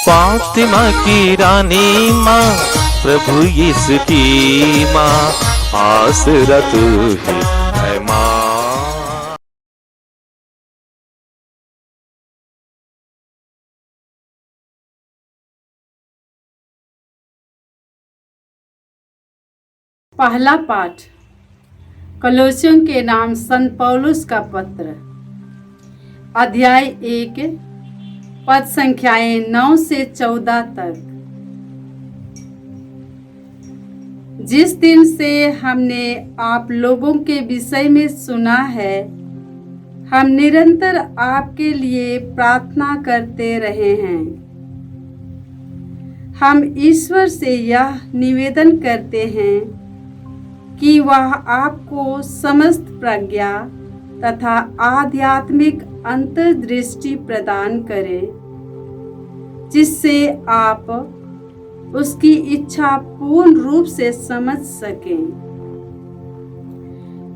फातिमा की रानी माँ, प्रभु यीशु की माँ, आसरा तू ही है माँ। पहला पाठ कलोसियों के नाम संत पौलुस का पत्र, अध्याय 1, पद संख्याएं 9 से 14 तक। जिस दिन से हमने आप लोगों के विषय में सुना है, हम निरंतर आपके लिए प्रार्थना करते रहे हैं। हम ईश्वर से यह निवेदन करते हैं कि वह आपको समस्त प्रज्ञा तथा आध्यात्मिक अंतर्दृष्टि प्रदान करे, जिससे आप उसकी इच्छा पूर्ण रूप से समझ सकें।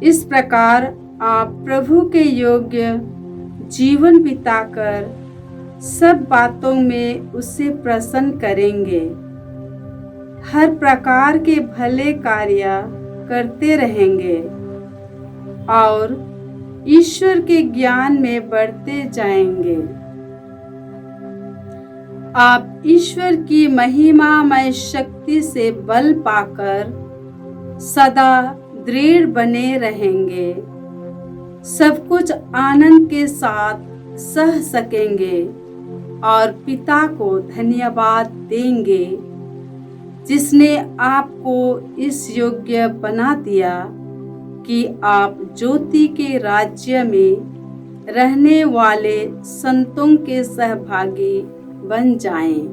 इस प्रकार आप प्रभु के योग्य जीवन बिताकर सब बातों में उससे प्रसन्न करेंगे, हर प्रकार के भले कार्य करते रहेंगे और ईश्वर के ज्ञान में बढ़ते जाएंगे। आप ईश्वर की महिमामय शक्ति से बल पाकर सदा दृढ़ बने रहेंगे, सब कुछ आनंद के साथ सह सकेंगे और पिता को धन्यवाद देंगे, जिसने आपको इस योग्य बना दिया कि आप ज्योति के राज्य में रहने वाले संतों के सहभागी बन जाएं।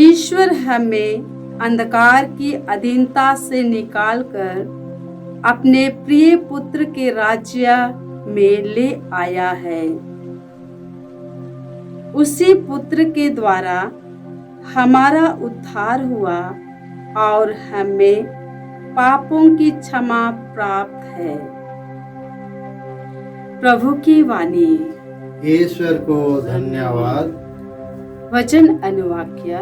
ईश्वर हमें अंधकार की अधीनता से निकालकर अपने प्रिय पुत्र के राज्य में ले आया है। उसी पुत्र के द्वारा हमारा उद्धार हुआ और हमें पापों की क्षमा प्राप्त है। प्रभु की वाणी। ईश्वर को धन्यवाद। वचन अनुवाक्य।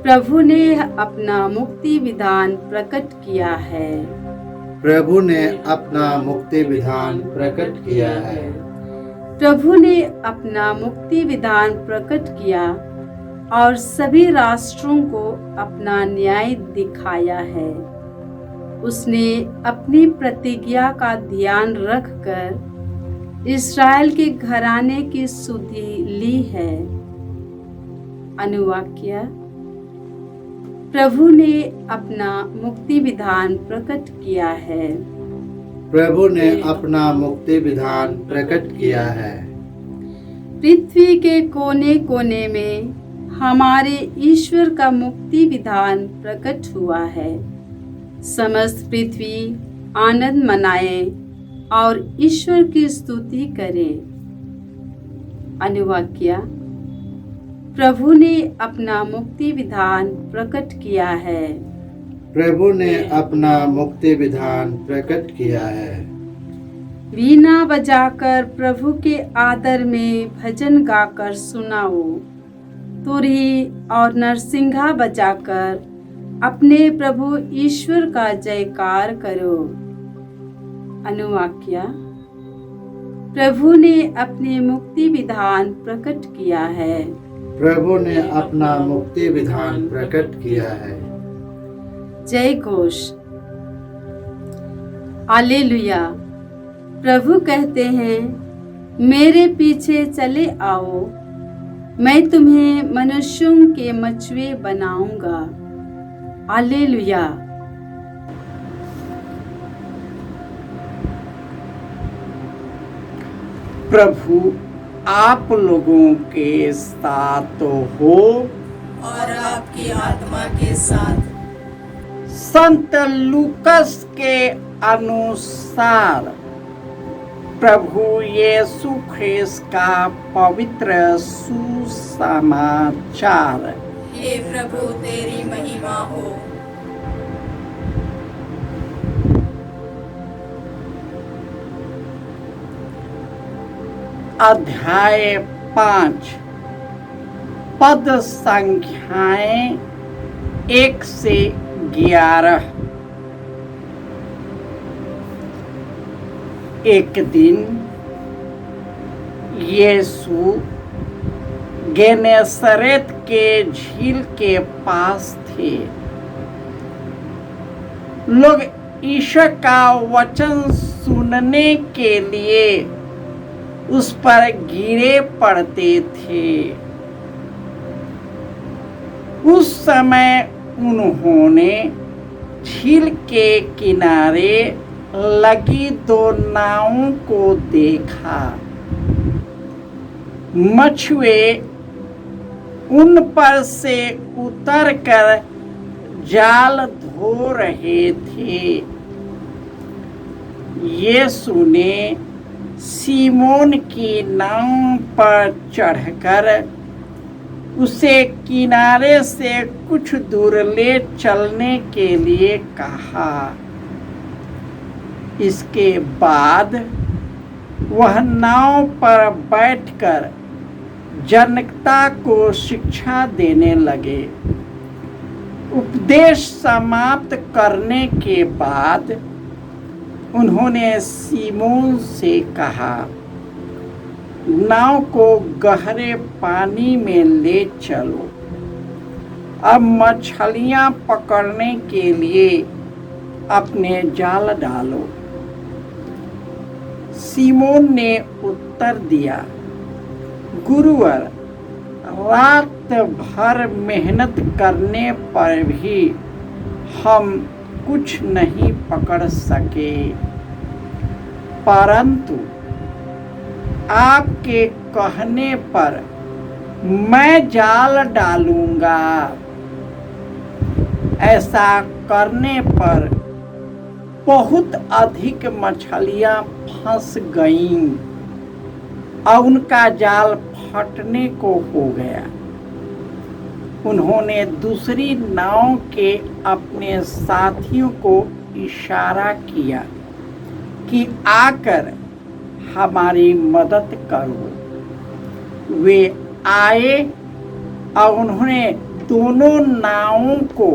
प्रभु ने अपना मुक्ति विधान प्रकट किया है। प्रभु ने अपना मुक्ति विधान प्रकट किया है। प्रभु ने अपना मुक्ति विधान प्रकट किया और सभी राष्ट्रों को अपना न्याय दिखाया है। उसने अपनी प्रतिज्ञा का ध्यान रखकर इस्राएल के घराने की सुधि ली है। अनुवाक्य। प्रभु ने अपना मुक्ति विधान प्रकट किया है। प्रभु ने अपना मुक्ति विधान प्रकट किया है। पृथ्वी के कोने कोने में हमारे ईश्वर का मुक्ति विधान प्रकट हुआ है। समस्त पृथ्वी आनंद मनाए और ईश्वर की स्तुति करे। अनुवाक्य। प्रभु ने अपना मुक्ति विधान प्रकट किया है। प्रभु ने अपना मुक्ति विधान प्रकट किया है। वीणा बजाकर प्रभु के आदर में भजन गाकर सुनाओ। तुरही और नरसिंगा बजाकर अपने प्रभु ईश्वर का जयकार करो। अनुवाक्य। प्रभु ने अपने मुक्ति विधान प्रकट किया है। प्रभु ने अपना मुक्ति विधान प्रकट किया है। जय घोष। हालेलुया। प्रभु कहते हैं, मेरे पीछे चले आओ, मैं तुम्हें मनुष्यों के मछुए बनाऊंगा। हालेलुया। प्रभु आप लोगों के साथ हो और आपकी आत्मा के साथ। संत लूकस के अनुसार प्रभु यीशु ख्रिस्त का पवित्र सुसमाचार। हे प्रभु तेरी महिमा हो। अध्याय 5 पद संख्याएं 1 से 11। एक दिन यीशु गेनेसरेत के झील के पास थे। लोग ईश्वर का वचन सुनने के लिए उस पर गिरे पड़ते थे। उस समय उन्होंने झील के किनारे लगी 2 नावों को देखा। मछुए उन पर से उतरकर जाल धो रहे थे। यीशु ने सीमोन की नाव पर चढ़कर उसे किनारे से कुछ दूर ले चलने के लिए कहा। इसके बाद वह नाव पर बैठकर जनता को शिक्षा देने लगे। उपदेश समाप्त करने के बाद उन्होंने सीमोन से कहा, नाव को गहरे पानी में ले चलो। अब मछलियां पकड़ने के लिए अपने जाल डालो। सीमोन ने उत्तर दिया, गुरुवर, रात भर मेहनत करने पर भी हम कुछ नहीं पकड़ सके, परंतु आपके कहने पर मैं जाल डालूंगा। ऐसा करने पर बहुत अधिक मछलियां फंस गईं और उनका जाल फटने को हो गया। उन्होंने दूसरी नाव के अपने साथियों को इशारा किया कि आकर हमारी मदद करो। वे आए और उन्होंने दोनों नावों को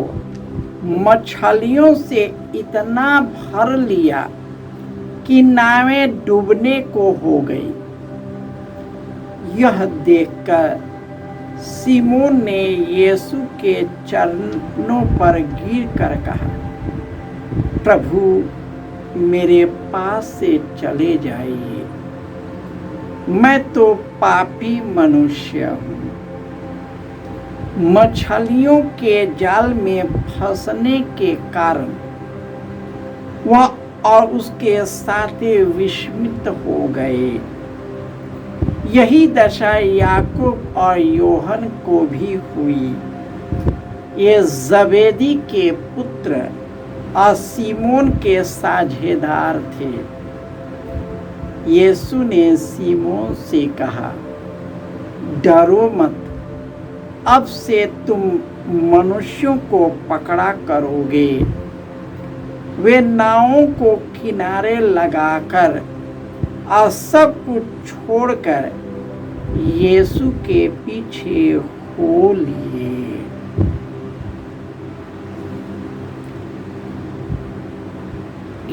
मछलियों से इतना भर लिया कि नावें डूबने को हो गई। यह देखकर सीमोन ने यीशु के चरणों पर गिरकर कहा, प्रभु, मेरे पास से चले जाइए, मैं तो पापी मनुष्य हूँ। मछलियों के जाल में फंसने के कारण वह और उसके साथी विस्मित हो गए। यही दशा याकूब और यूहन्ना को भी हुई। ये जबेदी के पुत्र और सीमोन के साझेदार थे। यीशु ने सीमोन से कहा, डरो मत, अब से तुम मनुष्यों को पकड़ा करोगे। वे नावों को किनारे लगाकर और सब कुछ छोड़कर यीशु के पीछे हो लिए।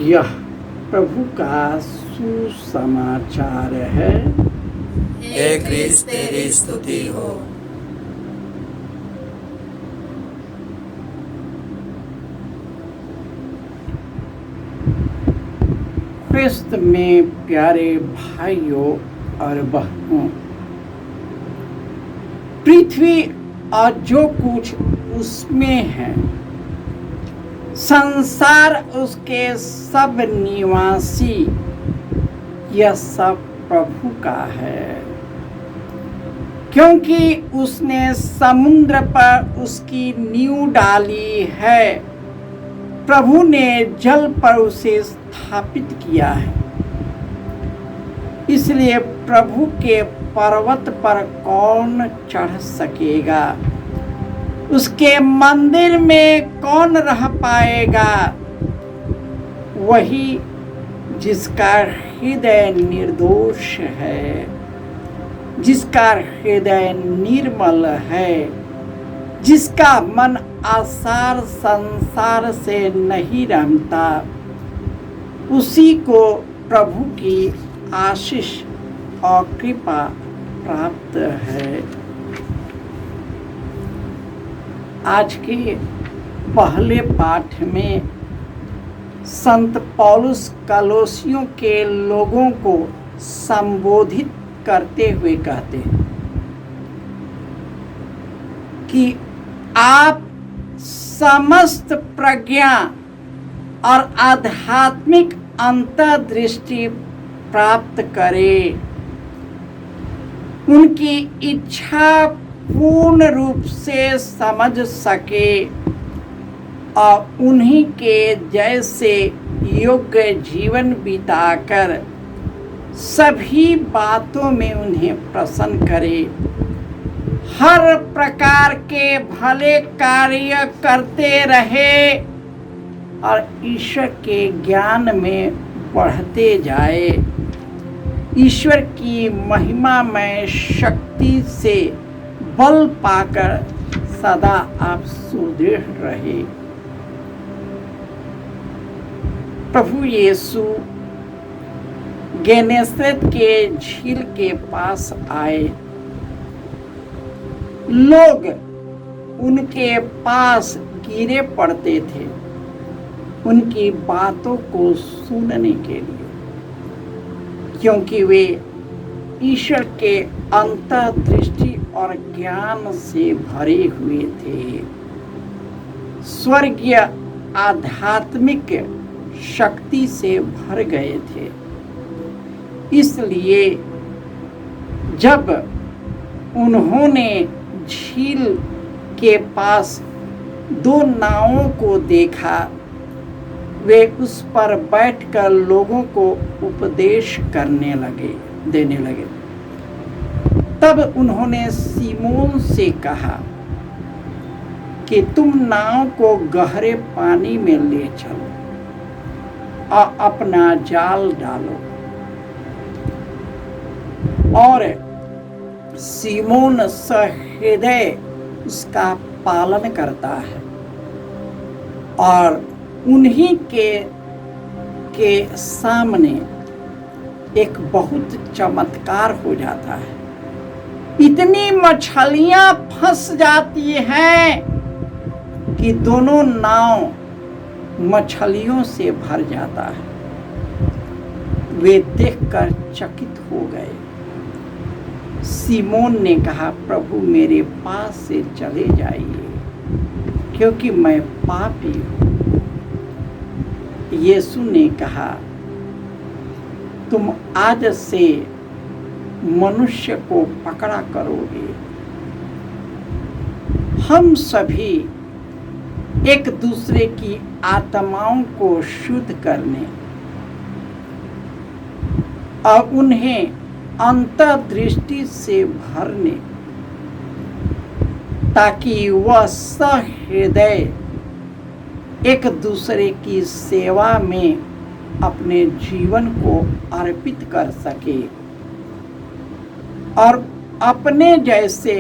यह प्रभु का सुसमाचार है। हे क्रिस्त, तेरी स्तुति हो। क्रिस्त में प्यारे भाइयों और बहनों, पृथ्वी और जो कुछ उसमें है, संसार, उसके सब निवासी, यह सब प्रभु का है। क्योंकि उसने समुद्र पर उसकी नींव डाली है, प्रभु ने जल पर उसे स्थापित किया है। इसलिए प्रभु के पर्वत पर कौन चढ़ सकेगा? उसके मंदिर में कौन रह पाएगा? वही जिसका हृदय निर्दोष है जिसका हृदय निर्मल है, जिसका मन आसार संसार से नहीं रमता, उसी को प्रभु की आशीष और कृपा प्राप्त है। आज के पहले पाठ में संत पौलुस कलोसियों के लोगों को संबोधित करते हुए कहते हैं कि आप समस्त प्रज्ञा और आध्यात्मिक अंतर्दृष्टि प्राप्त करें, उनकी इच्छा पूर्ण रूप से समझ सके और उन्हीं के जैसे योग्य जीवन बिताकर सभी बातों में उन्हें प्रसन्न करे, हर प्रकार के भले कार्य करते रहे और ईश्वर के ज्ञान में बढ़ते जाए। ईश्वर की महिमामय शक्ति से बल पाकर सदा आप सुदृढ़ रहे। प्रभु यीशु गेनेसरेत के झील के पास आए। लोग उनके पास गिरे पड़ते थे उनकी बातों को सुनने के लिए, क्योंकि वे ईश्वर के अंतर्दृष्टि और ज्ञान से भरे हुए थे, स्वर्गीय आध्यात्मिक शक्ति से भर गए थे। इसलिए जब उन्होंने झील के पास दो नावों को देखा, वे उस पर बैठकर लोगों को उपदेश देने लगे। तब उन्होंने सीमोन से कहा कि तुम नाव को गहरे पानी में ले चलो और अपना जाल डालो। और सीमोन सहृदय उसका पालन करता है और उन्हीं के सामने एक बहुत चमत्कार हो जाता है। इतनी मछलियां फंस जाती हैं कि दोनों नाव मछलियों से भर जाता है। वे देखकर चकित हो गए। सीमोन ने कहा, प्रभु मेरे पास से चले जाइए, क्योंकि मैं पापी हूँ। यीशु ने कहा, तुम आज से मनुष्य को पकड़ा करोगे। हम सभी एक दूसरे की आत्माओं को शुद्ध करने और उन्हें अंतर्दृष्टि से भरने, ताकि वह सहृदय एक दूसरे की सेवा में अपने जीवन को अर्पित कर सके और अपने जैसे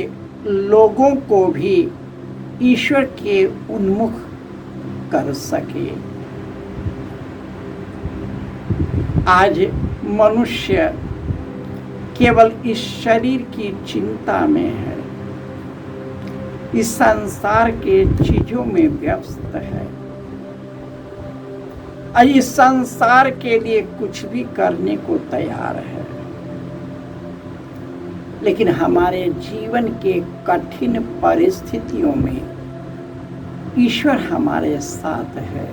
लोगों को भी ईश्वर के उन्मुख कर सके। आज मनुष्य केवल इस शरीर की चिंता में है, इस संसार के चीजों में व्यस्त है और इस संसार के लिए कुछ भी करने को तैयार है। लेकिन हमारे जीवन के कठिन परिस्थितियों में ईश्वर हमारे साथ है।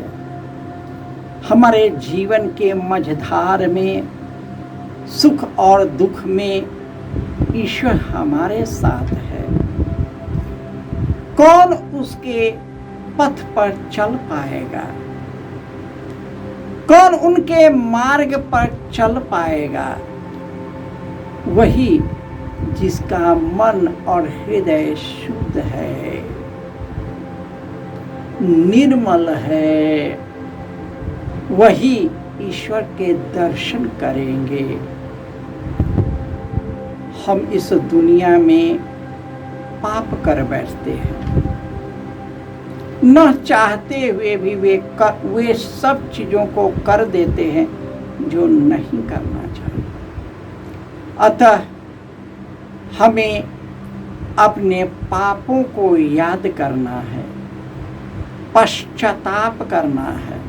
हमारे जीवन के मझधार में, सुख और दुख में ईश्वर हमारे साथ है। कौन उसके पथ पर चल पाएगा? कौन उनके मार्ग पर चल पाएगा? वही जिसका मन और हृदय शुद्ध है, निर्मल है, वही ईश्वर के दर्शन करेंगे। हम इस दुनिया में पाप कर बैठते हैं। न चाहते हुए भी वे सब चीज़ों को कर देते हैं जो नहीं करना चाहिए। अतः हमें अपने पापों को याद करना है, पश्चाताप करना है,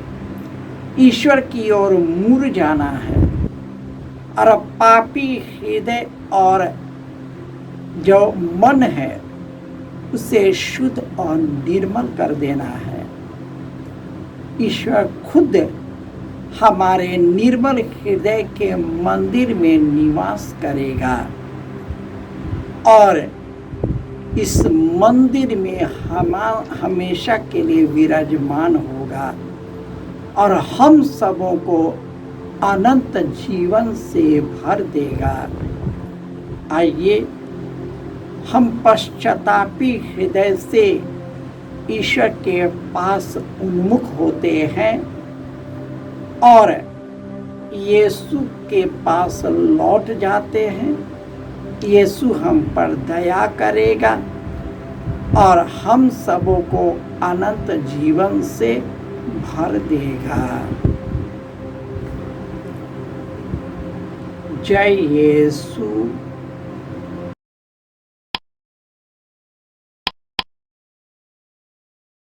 ईश्वर की ओर मुड़ जाना है और पापी हृदय और जो मन है उसे शुद्ध और निर्मल कर देना है। ईश्वर खुद हमारे निर्मल हृदय के मंदिर में निवास करेगा और इस मंदिर में हमेशा के लिए विराजमान होगा और हम सबों को अनंत जीवन से भर देगा। आइए हम पश्चातापी हृदय से ईश्वर के पास उन्मुख होते हैं और यीशु के पास लौट जाते हैं। यीशु हम पर दया करेगा और हम सबों को अनंत जीवन से भर देगा। जय यीशु।